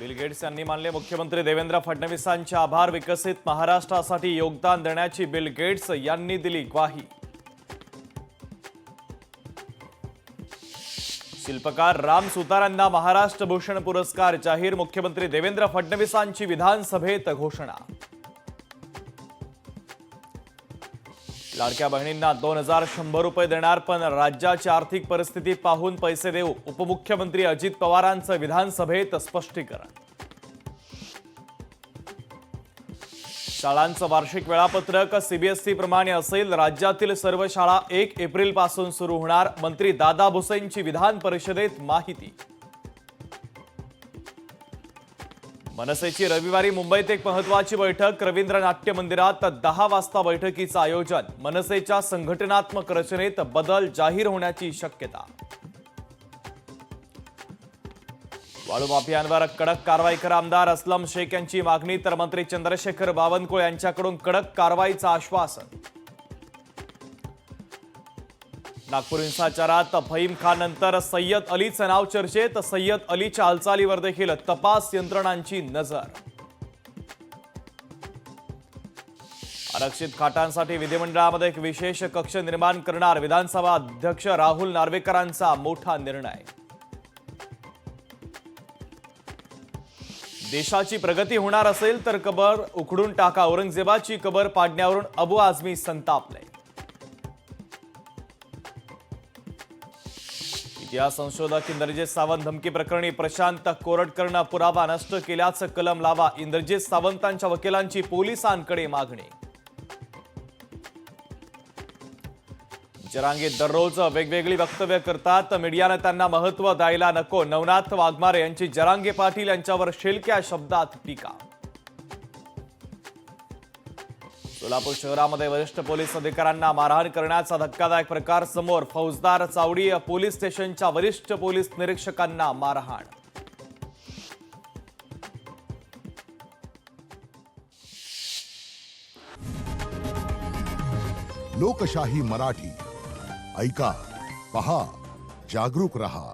Bill Gates यांनी मानले मुख्यमंत्री देवेंद्र फडणवीसांचे आभार। विकसित महाराष्ट्रासाठी योगदान देण्याची बिल गेट्स यांनी दिली ग्वाही। शिल्पकार राम सुतारांना महाराष्ट्र भूषण पुरस्कार जाहीर। मुख्यमंत्री देवेंद्र फडणवीसांची विधानसभेत घोषणा। लाडक्या बहिणींना 2100 रुपये देणार, पण राज्याची आर्थिक परिस्थिती पाहून पैसे देऊ। उपमुख्यमंत्री अजित पवारांचं विधानसभेत स्पष्टीकरण। शाळांचं वार्षिक वेळापत्रक सीबीएसई प्रमाणे असेल। राज्यातील सर्व शाळा 1 एप्रिल पासून सुरू होणार। मंत्री दादा भुसेंची विधान परिषदेत माहिती। मनसेची रविवारी मुंबईत एक महत्त्वाची बैठक। रवींद्र नाट्य मंदिरात 10 वाजता बैठकीचं आयोजन। मनसेच्या संघटनात्मक रचनेत बदल जाहीर होण्याची शक्यता। वाळू माफियांवर कडक कारवाई करा, आमदार अस्लम शेख यांची मागणी। तर मंत्री चंद्रशेखर बावनकुळे यांच्याकडून कडक कारवाईचं आश्वासन। नागपूर हिंसाचारात फहीम खान नंतर सय्यद अलीचं नाव चर्चेत। सय्यद अलीच्या हालचालीवर देखील तपास यंत्रणांची नजर। आरक्षित खाटांसाठी विधिमंडळामध्ये एक विशेष कक्ष निर्माण करणार। विधानसभा अध्यक्ष राहुल नार्वेकरांचा मोठा निर्णय। देशाची प्रगती होणार असेल तर कबर उखडून टाका। औरंगजेबाची कबर पाडण्यावरून अबू आझमी संतापले। इतिहास संशोधक इंद्रजित सावंत धमकी प्रकरणी प्रशांत कोरटकरनं पुरावा नष्ट केल्याचं कलम लावा। इंद्रजित सावंतांच्या वकिलांची पोलिसांकडे मागणी। जरांगे दररोज वेगवेगळी वक्तव्य करतात, मीडियाने त्यांना महत्त्व द्यायला नको। नवनाथ वाघमारे यांची जरांगे पाटील यांच्यावर शेलक्या शब्दात टीका। सोलापूर शहरामध्ये वरिष्ठ पोलीस अधिकाऱ्यांना मारहाण करण्याचा धक्कादायक प्रकार समोर। फौजदार चावडी पोलीस स्टेशनच्या वरिष्ठ पोलीस निरीक्षकांना मारहाण। लोकशाही मराठी ऐका, पहा, जागरूक रहा।